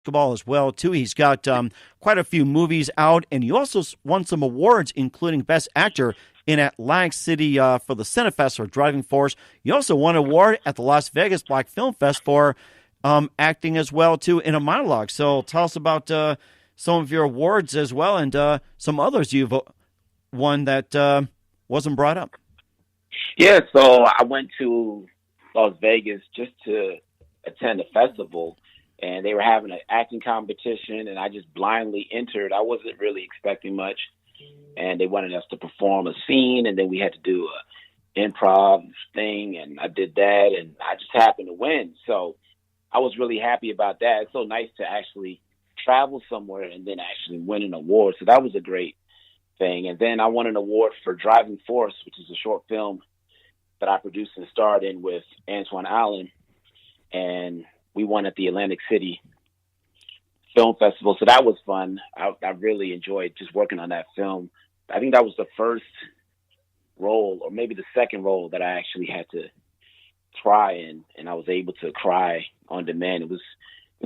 basketball as well, too. He's got quite a few movies out, and he also won some awards, including Best Actor in Atlantic City for the Cinefest for Driving Force. He also won an award at the Las Vegas Black Film Fest for acting as well, too, in a monologue. So tell us about some of your awards as well, and some others you've won that wasn't brought up. Yeah, so I went to Las Vegas just to attend a festival, and they were having an acting competition, and I just blindly entered. I wasn't really expecting much, and they wanted us to perform a scene, and then we had to do a improv thing, and I did that, and I just happened to win. So I was really happy about that. It's so nice to actually travel somewhere and then actually win an award. So that was a great thing. And then I won an award for Driving Force, which is a short film that I produced and starred in with Antoine Allen, and we won at the Atlantic City Film Festival. So that was fun. I really enjoyed just working on that film. I think that was the first role, or maybe the second role, that I actually had to cry in, and I was able to cry on demand. It was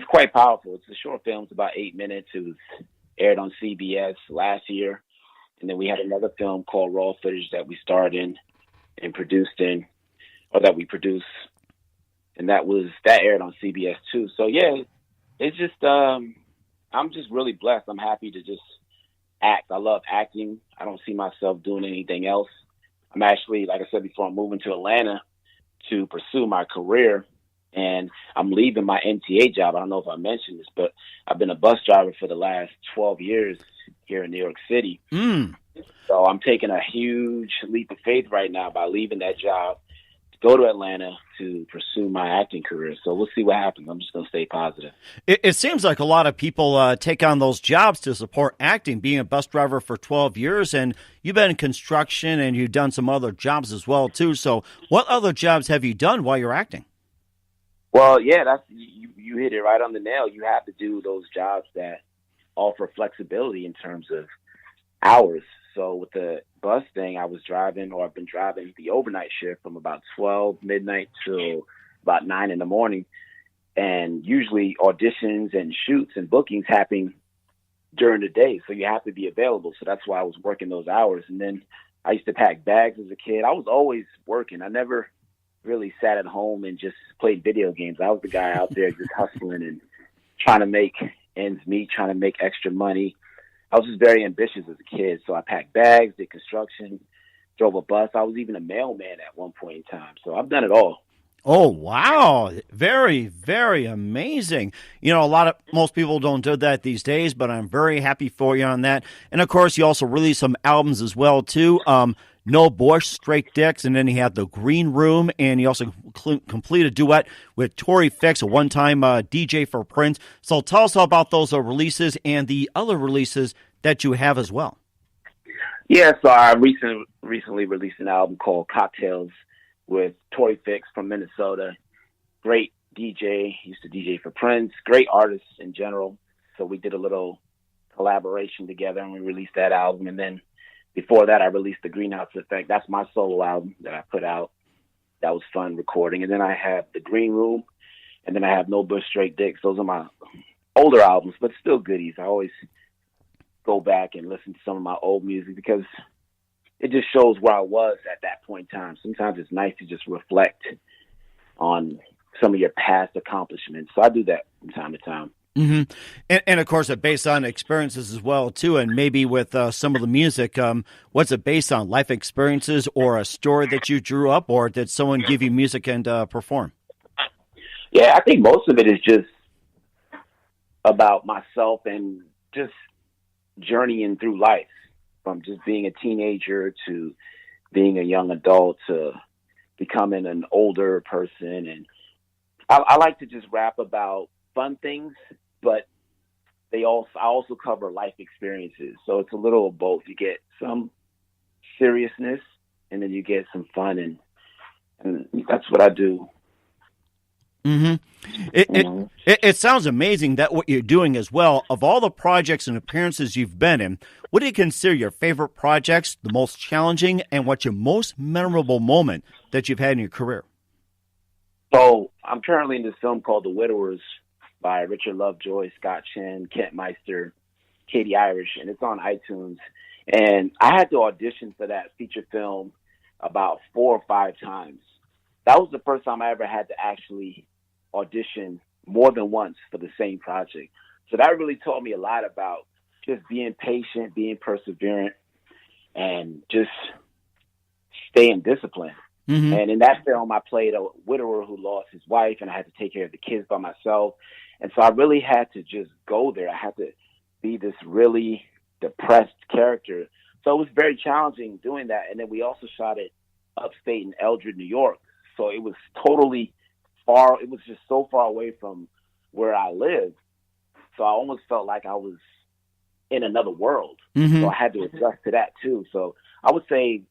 quite powerful. It's a short film. It's about 8 minutes. It was aired on CBS last year. And then we had another film called Raw Footage that we starred in and produced in, or that we produced. And that aired on CBS too. So yeah, it's just, I'm just really blessed. I'm happy to just act. I love acting. I don't see myself doing anything else. I'm actually, like I said before, I'm moving to Atlanta to pursue my career, and I'm leaving my MTA job. I don't know if I mentioned this, but I've been a bus driver for the last 12 years here in New York City. So I'm taking a huge leap of faith right now by leaving that job to go to Atlanta to pursue my acting career. So we'll see what happens. I'm just going to stay positive. It seems like a lot of people take on those jobs to support acting, being a bus driver for 12 years, and you've been in construction and you've done some other jobs as well, too. So what other jobs have you done while you're acting? Well, yeah, you hit it right on the nail. You have to do those jobs that offer flexibility in terms of hours. So with the bus thing, I've been driving the overnight shift from about 12 midnight till about 9 in the morning. And usually auditions and shoots and bookings happen during the day. So you have to be available. So that's why I was working those hours. And then I used to pack bags as a kid. I was always working. I never really sat at home and just played video games. I was the guy out there just hustling and trying to make ends meet, trying to make extra money. I was just very ambitious as a kid. So I packed bags, did construction, drove a bus. I was even a mailman at one point in time. So I've done it all. Oh, wow. Very, very amazing. You know, most people don't do that these days, but I'm very happy for you on that. And of course, you also released some albums as well, too. No Bush, Straight Dicks, and then he had the Green Room, and he also completed a duet with Tory Fix, a one-time DJ for Prince. So tell us about those releases and the other releases that you have as well. Yeah, so I recently released an album called Cocktails with Tory Fix from Minnesota. Great DJ, he used to DJ for Prince, great artist in general. So we did a little collaboration together, and we released that album. And then before that, I released The Greenhouse Effect. That's my solo album that I put out. That was fun recording. And then I have The Green Room, and then I have No Bush, Straight Dicks. Those are my older albums, but still goodies. I always go back and listen to some of my old music because it just shows where I was at that point in time. Sometimes it's nice to just reflect on some of your past accomplishments. So I do that from time to time. Mm-hmm. And of course, it's based on experiences as well, too. And maybe with some of the music, what's it based on? Life experiences or a story that you drew up, or did someone give you music and perform? Yeah, I think most of it is just about myself and just journeying through life, from just being a teenager to being a young adult to becoming an older person. And I like to just rap about fun things, but I also cover life experiences. So it's a little of both. You get some seriousness, and then you get some fun, and that's what I do. Mm-hmm. It sounds amazing that what you're doing as well. Of all the projects and appearances you've been in, what do you consider your favorite projects, the most challenging, and what's your most memorable moment that you've had in your career? So I'm currently in this film called The Widowers by Richard Lovejoy, Scott Chen, Kent Meister, Katie Irish, and it's on iTunes. And I had to audition for that feature film about 4 or 5 times. That was the first time I ever had to actually audition more than once for the same project. So that really taught me a lot about just being patient, being perseverant, and just staying disciplined. Mm-hmm. And in that film, I played a widower who lost his wife, and I had to take care of the kids by myself. And so I really had to just go there. I had to be this really depressed character. So it was very challenging doing that. And then we also shot it upstate in Eldred, New York. So it was totally far. It was just so far away from where I lived. So I almost felt like I was in another world. Mm-hmm. So I had to adjust to that too. So I would say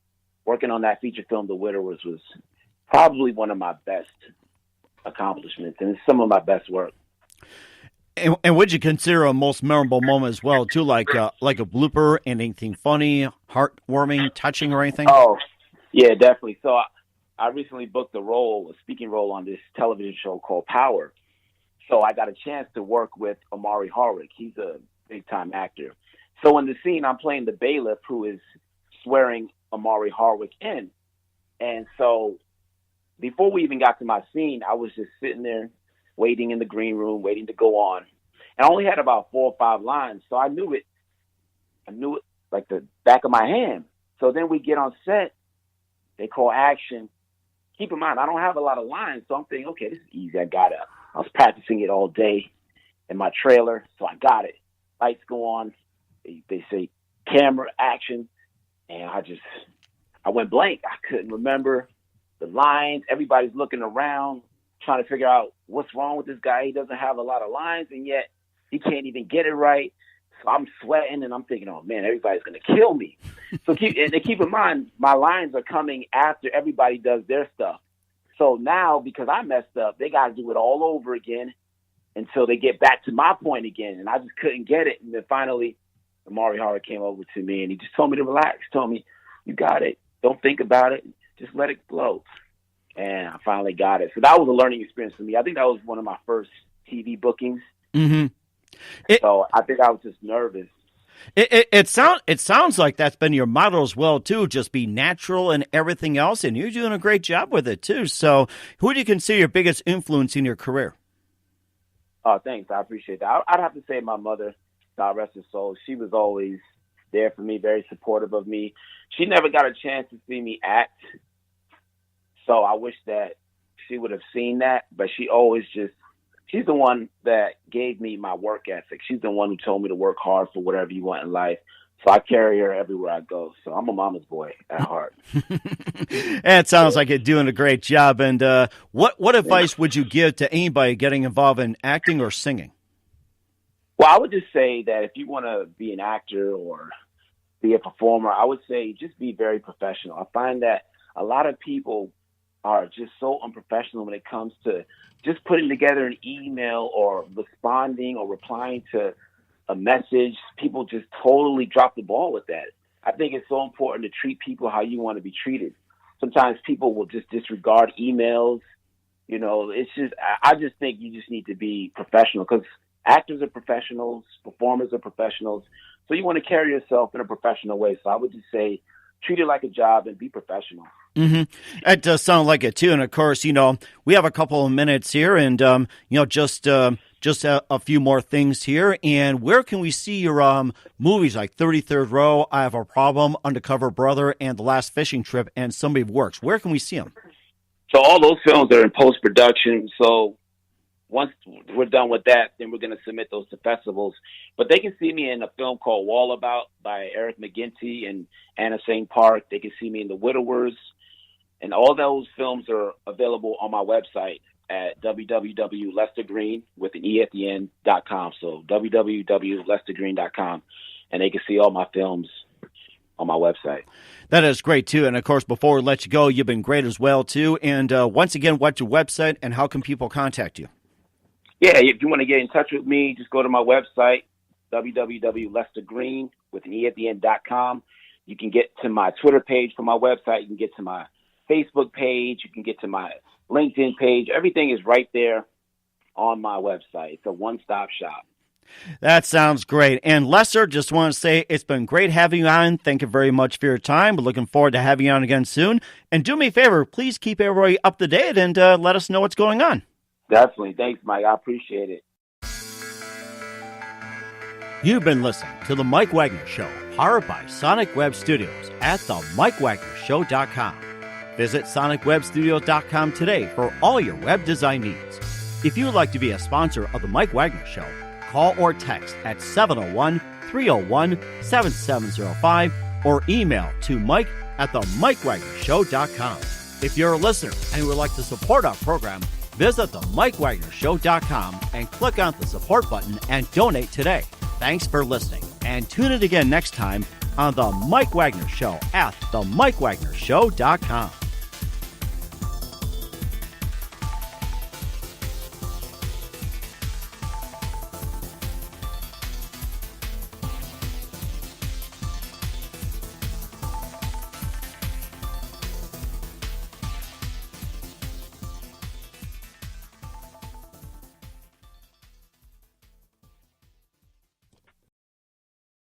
working on that feature film, The Widowers, was probably one of my best accomplishments, and it's some of my best work. And would you consider a most memorable moment as well, too, like a blooper, anything funny, heartwarming, touching, or anything? Oh, yeah, definitely. So I recently booked a speaking role on this television show called Power. So I got a chance to work with Omari Hardwick. He's a big-time actor. So in the scene, I'm playing the bailiff who is swearing Omari Hardwick in. And so before we even got to my scene, I was just sitting there waiting in the green room, waiting to go on. And I only had about 4 or 5 lines, so I knew it like the back of my hand. So then we get on set, they call action. Keep in mind, I don't have a lot of lines, so I'm thinking, okay, this is easy. I was practicing it all day in my trailer, so I got it. Lights go on. They say camera, action. And I went blank. I couldn't remember the lines. Everybody's looking around, trying to figure out what's wrong with this guy. He doesn't have a lot of lines, and yet he can't even get it right. So I'm sweating, and I'm thinking, oh, man, everybody's going to kill me. So keep in mind, my lines are coming after everybody does their stuff. So now, because I messed up, they got to do it all over again until they get back to my point again. And I just couldn't get it. And then finally, Omari Hardwick came over to me, and he just told me to relax. Told me, you got it. Don't think about it. Just let it flow. And I finally got it. So that was a learning experience for me. I think that was one of my first TV bookings. Mm-hmm. So I think I was just nervous. It sounds like that's been your motto as well, too. Just be natural and everything else, and you're doing a great job with it, too. So who do you consider your biggest influence in your career? Oh, thanks. I appreciate that. I'd have to say my mother, God rest her soul. She was always there for me, very supportive of me. She never got a chance to see me act. So I wish that she would have seen that, but she's the one that gave me my work ethic. She's the one who told me to work hard for whatever you want in life. So I carry her everywhere I go. So I'm a mama's boy at heart. It sounds like you're doing a great job. And what advice would you give to anybody getting involved in acting or singing? Well, I would just say that if you want to be an actor or be a performer, I would say just be very professional. I find that a lot of people are just so unprofessional when it comes to just putting together an email or responding or replying to a message. People just totally drop the ball with that. I think it's so important to treat people how you want to be treated. Sometimes people will just disregard emails. You know, I just think you just need to be professional because actors are professionals, performers are professionals. So you want to carry yourself in a professional way. So I would just say, treat it like a job and be professional. Mm-hmm. It does sound like it too. And of course, we have a couple of minutes here and, just a few more things here. And where can we see your movies like 33rd Row, I Have a Problem, Undercover Brother, and The Last Fishing Trip, and Somebody Works? Where can we see them? So all those films are in post-production. So once we're done with that, then we're going to submit those to festivals. But they can see me in a film called Wallabout by Eric McGinty and Anna St. Park. They can see me in The Widowers. And all those films are available on my website at www.lestergreene with an E at the end.com. So www.lestergreene.com. And they can see all my films on my website. That is great, too. And, of course, before we let you go, you've been great as well, too. And once again, what's your website and how can people contact you? Yeah, if you want to get in touch with me, just go to my website, www.lestergreene with an E at the end.com. You can get to my Twitter page from my website. You can get to my Facebook page. You can get to my LinkedIn page. Everything is right there. on my website. It's a one-stop shop. That sounds great. And Lester, just want to say it's been great having you on. Thank you very much for your time. We're looking forward to having you on again soon. And do me a favor, please keep everybody up to date and let us know what's going on. Definitely. Thanks, Mike. I appreciate it. You've been listening to The Mike Wagner Show, powered by Sonic Web Studios at themikewagnershow.com. Visit sonicwebstudios.com today for all your web design needs. If you would like to be a sponsor of The Mike Wagner Show, call or text at 701-301-7705 or email to Mike at themikewagnershow.com. If you're a listener and would like to support our program, visit themikewagnershow.com and click on the support button and donate today. Thanks for listening, and tune in again next time on The Mike Wagner Show at themikewagnershow.com.